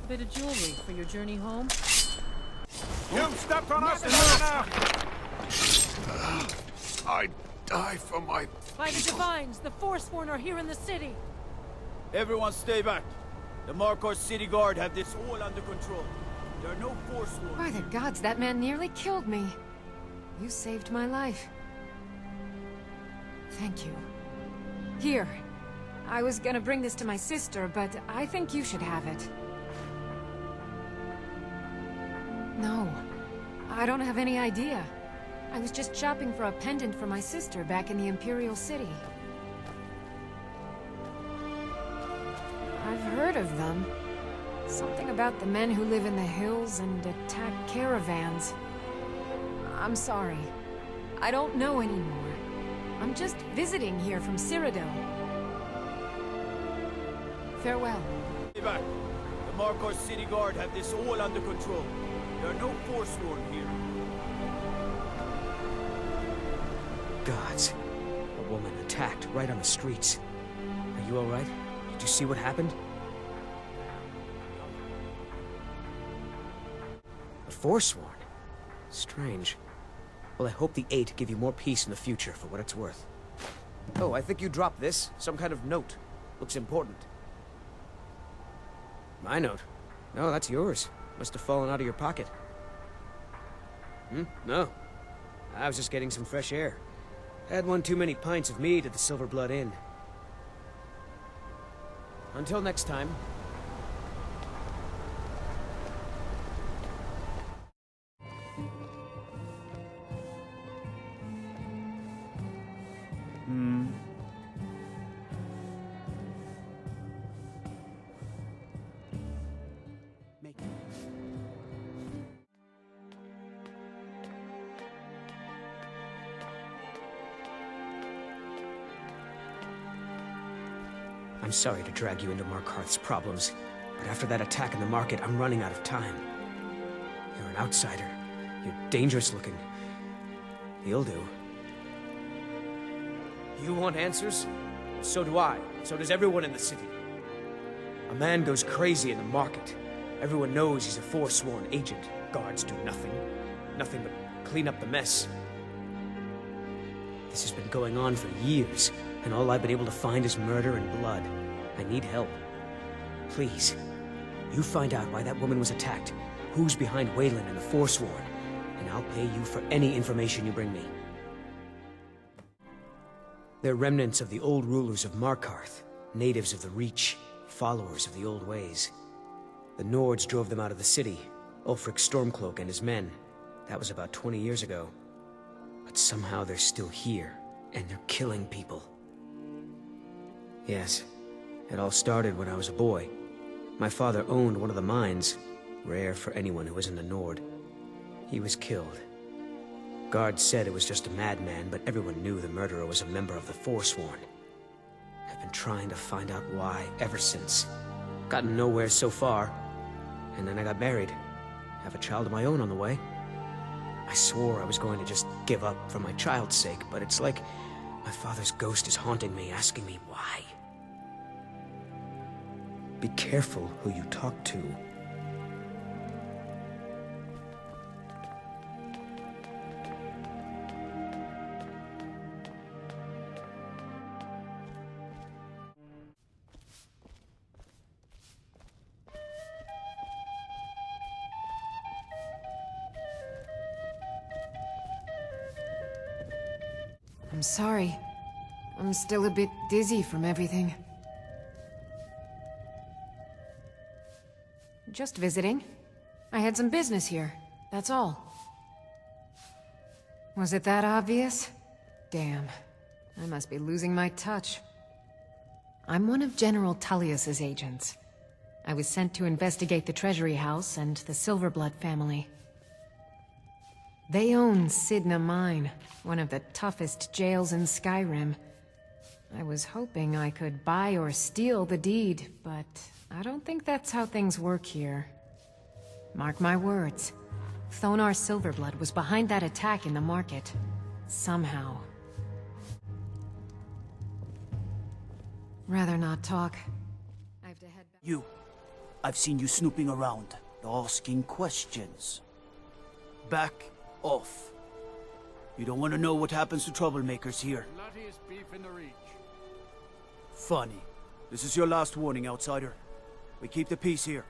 Bit of jewelry for your journey home? You stepped on us I'd die for my By the Divines, the Forsworn are here in the city! Everyone stay back. The Markarth City Guard have this all under control. There are no Forsworn. By the gods, that man nearly killed me. You saved my life. Thank you. Here. I was gonna bring this to my sister, but I think you should have it. No. I don't have any idea. I was just shopping for a pendant for my sister back in the Imperial City. I've heard of them. Something about the men who live in the hills and attack caravans. I'm sorry. I don't know anymore. I'm just visiting here from Cyrodiil. Farewell. Stay back. The Markarth City Guard have this all under control. There are no Forsworn here. Gods. A woman attacked right on the streets. Are you alright? Did you see what happened? A Forsworn? Strange. Well, I hope the Eight give you more peace in the future, for what it's worth. Oh, I think you dropped this. Some kind of note. Looks important. My note? No, that's yours. Must have fallen out of your pocket. No. I was just getting some fresh air. Had one too many pints of mead at the Silver Blood Inn. Until next time. I'm sorry to drag you into Markarth's problems, but after that attack in the market, I'm running out of time. You're an outsider. You're dangerous looking. You'll do. You want answers? So do I. So does everyone in the city. A man goes crazy in the market. Everyone knows he's a Forsworn agent. Guards do nothing. Nothing but clean up the mess. This has been going on for years, and all I've been able to find is murder and blood. I need help. Please, you find out why that woman was attacked, who's behind Wayland and the Forsworn, and I'll pay you for any information you bring me. They're remnants of the old rulers of Markarth, natives of the Reach, followers of the old ways. The Nords drove them out of the city, Ulfric Stormcloak and his men. That was about 20 years ago. But somehow they're still here, and they're killing people. Yes, it all started when I was a boy. My father owned one of the mines, rare for anyone who isn't a Nord. He was killed. Guards said it was just a madman, but everyone knew the murderer was a member of the Forsworn. I've been trying to find out why ever since. Gotten nowhere so far. And then I got married. Have a child of my own on the way. I swore I was going to just give up for my child's sake, but it's like my father's ghost is haunting me, asking me why. Be careful who you talk to. I'm sorry. I'm still a bit dizzy from everything. Just visiting. I had some business here, that's all. Was it that obvious? Damn. I must be losing my touch. I'm one of General Tullius's agents. I was sent to investigate the Treasury House and the Silverblood family. They own Sidna Mine, one of the toughest jails in Skyrim. I was hoping I could buy or steal the deed, but I don't think that's how things work here. Mark my words. Thonar Silverblood was behind that attack in the market. Somehow. Rather not talk. I have to head back. You. I've seen you snooping around, asking questions. Back off. You don't want to know what happens to troublemakers here. Bloodiest beef in the reach. Funny. This is your last warning, outsider. We keep the peace here.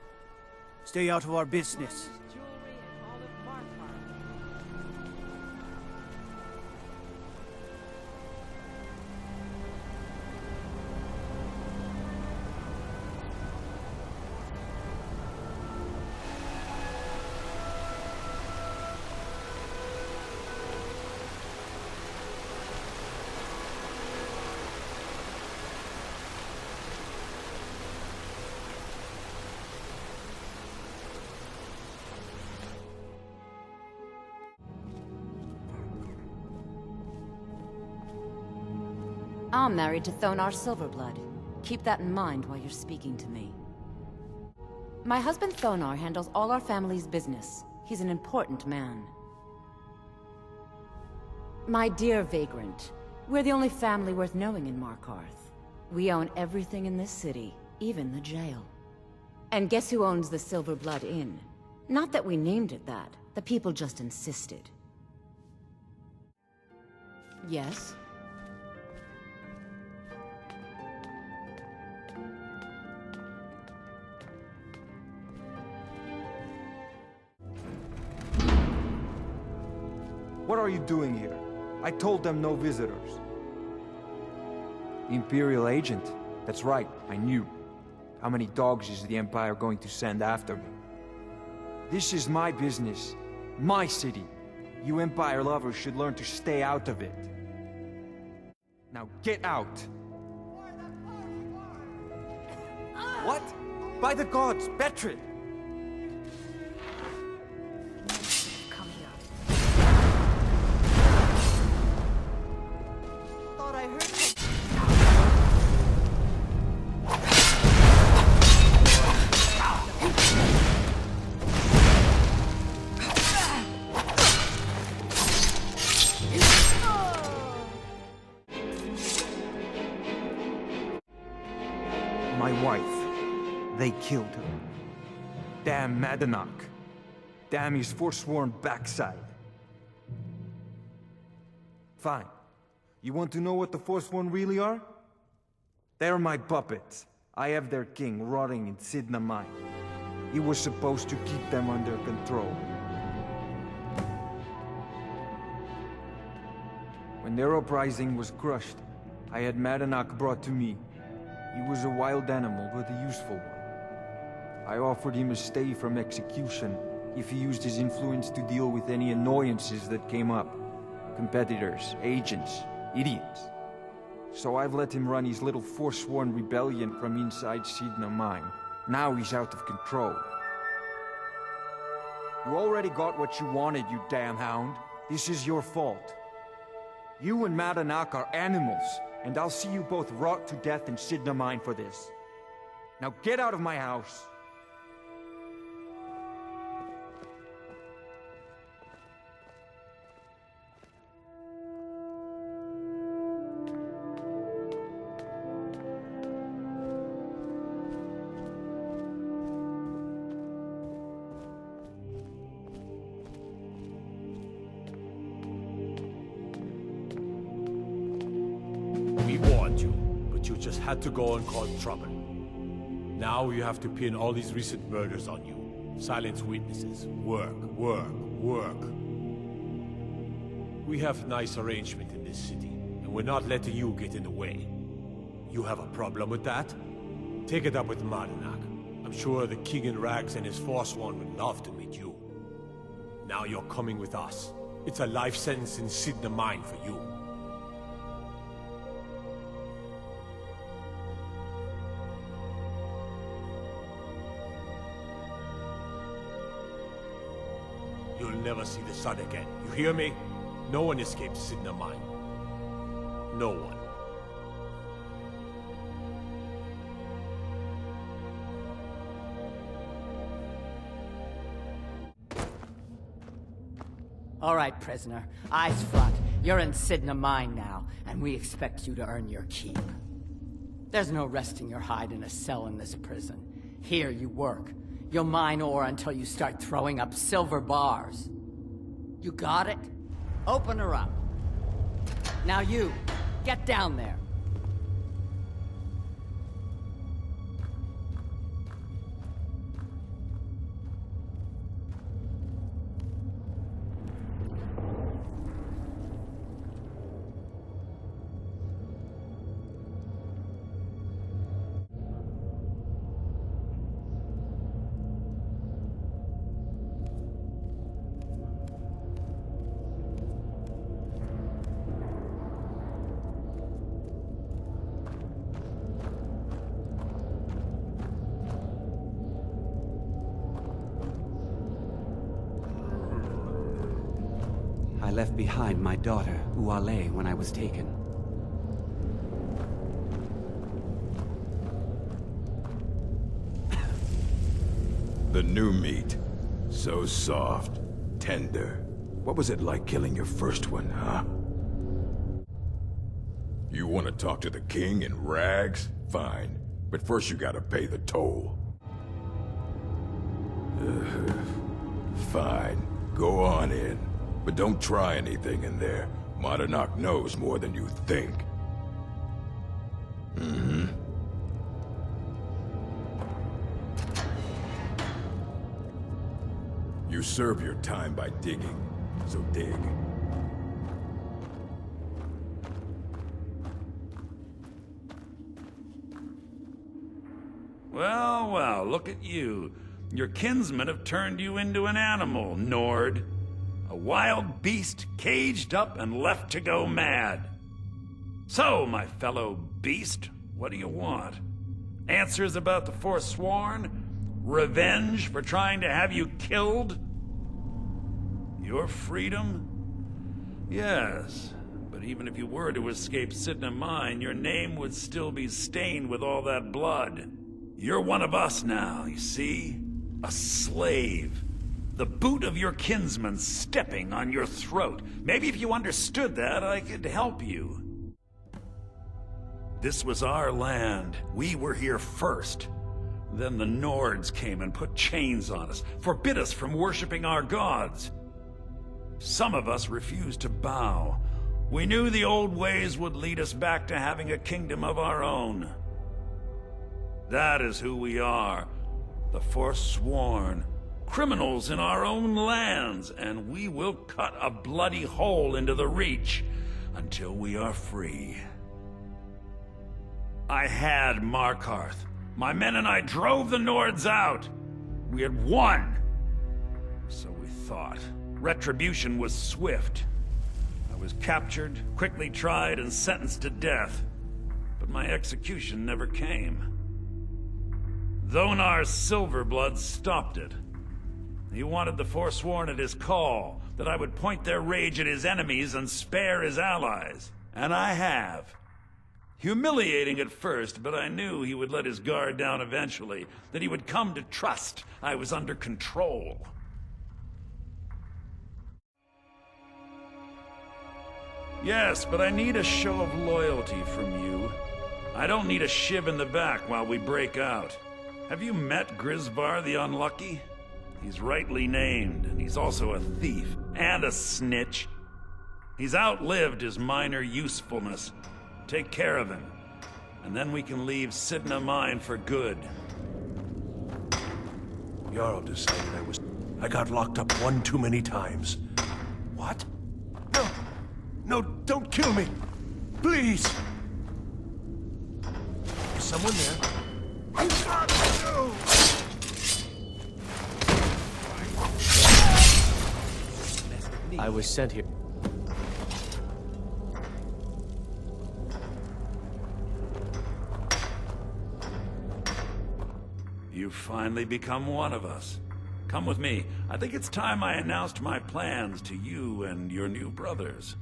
Stay out of our business. Jewelry and all of Markarth. I'm married to Thonar Silverblood. Keep that in mind while you're speaking to me. My husband Thonar handles all our family's business. He's an important man. My dear Vagrant, we're the only family worth knowing in Markarth. We own everything in this city, even the jail. And guess who owns the Silverblood Inn? Not that we named it that. The people just insisted. Yes? What are you doing here? I told them no visitors. Imperial agent? That's right, I knew. How many dogs is the Empire going to send after me? This is my business, my city. You Empire lovers should learn to stay out of it. Now get out! What? By the gods, Betrid! My wife. They killed her. Damn Madanach. Damn his Forsworn backside. Fine. You want to know what the Forsworn really are? They're my puppets. I have their king rotting in Sidna Mine. He was supposed to keep them under control. When their uprising was crushed, I had Madanach brought to me. He was a wild animal, but a useful one. I offered him a stay from execution if he used his influence to deal with any annoyances that came up. Competitors, agents, idiots. So I've let him run his little Forsworn rebellion from inside Sidna Mine. Now he's out of control. You already got what you wanted, you damn hound. This is your fault. You and Madanach are animals, and I'll see you both rot to death in Sidna Mine for this. Now get out of my house! We warned you, but you just had to go and cause trouble. Now you have to pin all these recent murders on you. Silence witnesses. Work, work, work. We have nice arrangement in this city, and we're not letting you get in the way. You have a problem with that? Take it up with Madanach. I'm sure the king in rags and his Forsworn would love to meet you. Now you're coming with us. It's a life sentence in Sidna Mine for you. You'll never see the sun again. You hear me? No one escapes Sidna Mine. No one. All right, prisoner. Eyes front. You're in Sidna Mine now, and we expect you to earn your keep. There's no resting your hide in a cell in this prison. Here you work. You'll mine ore until you start throwing up silver bars. You got it? Open her up. Now you, get down there. I left behind my daughter, Uale, when I was taken. The new meat. So soft, tender. What was it like killing your first one, huh? You want to talk to the king in rags? Fine. But first you gotta pay the toll. Fine. Go on in. But don't try anything in there. Markarth knows more than you think. You serve your time by digging, so dig. Well, well, look at you. Your kinsmen have turned you into an animal, Nord. A wild beast caged up and left to go mad. So, my fellow beast, what do you want? Answers about the Forsworn? Revenge for trying to have you killed? Your freedom? Yes, but even if you were to escape Cidhna Mine, your name would still be stained with all that blood. You're one of us now, you see? A slave. The boot of your kinsman stepping on your throat. Maybe if you understood that, I could help you. This was our land. We were here first. Then the Nords came and put chains on us, forbid us from worshipping our gods. Some of us refused to bow. We knew the old ways would lead us back to having a kingdom of our own. That is who we are, the Forsworn. Criminals in our own lands, and we will cut a bloody hole into the Reach until we are free. I had Markarth. My men and I drove the Nords out. We had won. So we thought. Retribution was swift. I was captured, quickly tried, and sentenced to death. But my execution never came. Dhonar's Silverblood stopped it. He wanted the Forsworn at his call, that I would point their rage at his enemies and spare his allies. And I have. Humiliating at first, but I knew he would let his guard down eventually, that he would come to trust I was under control. Yes, but I need a show of loyalty from you. I don't need a shiv in the back while we break out. Have you met Grisvar the Unlucky? He's rightly named, and he's also a thief and a snitch. He's outlived his minor usefulness. Take care of him, and then we can leave Cidhna Mine for good. Jarl decided I got locked up one too many times. What? No! No, don't kill me! Please! Is someone there? I was sent here. You've finally become one of us. Come with me. I think it's time I announced my plans to you and your new brothers.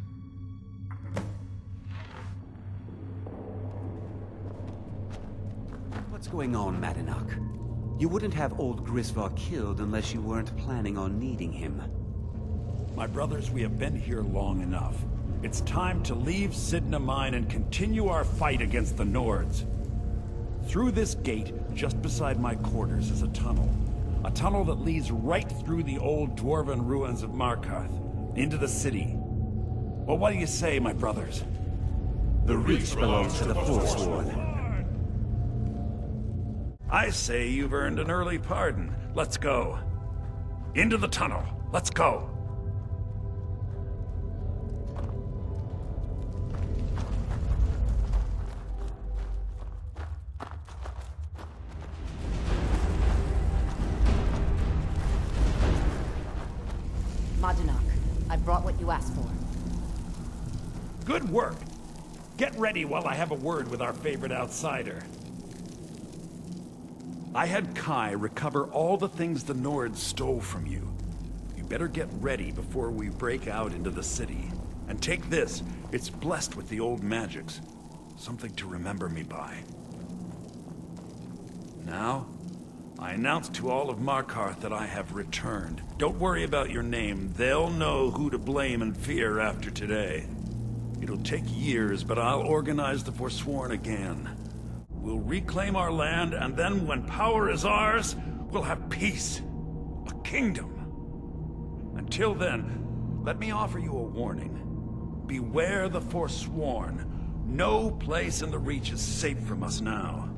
What's going on, Markarth? You wouldn't have old Grisvar killed unless you weren't planning on needing him. My brothers, we have been here long enough. It's time to leave Cidhna Mine and continue our fight against the Nords. Through this gate, just beside my quarters, is a tunnel. A tunnel that leads right through the old dwarven ruins of Markarth, into the city. Well, what do you say, my brothers? The Reach belongs to the Forsworn. I say you've earned an early pardon. Let's go. Into the tunnel. Let's go. Markarth, I brought what you asked for. Good work. Get ready while I have a word with our favorite outsider. I had Kai recover all the things the Nords stole from you. You better get ready before we break out into the city. And take this. It's blessed with the old magics. Something to remember me by. Now, I announce to all of Markarth that I have returned. Don't worry about your name. They'll know who to blame and fear after today. It'll take years, but I'll organize the Forsworn again. We'll reclaim our land, and then when power is ours, we'll have peace. A kingdom. Until then, let me offer you a warning. Beware the Forsworn. No place in the Reach is safe from us now.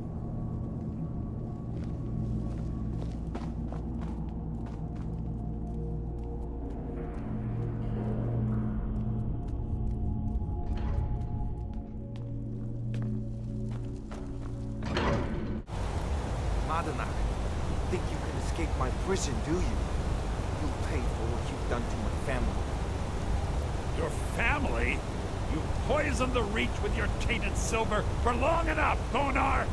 Markarth, think you can escape my prison, do you? You'll pay for what you've done to my family. Your family? You poisoned the Reach with your tainted silver for long enough, Bonar!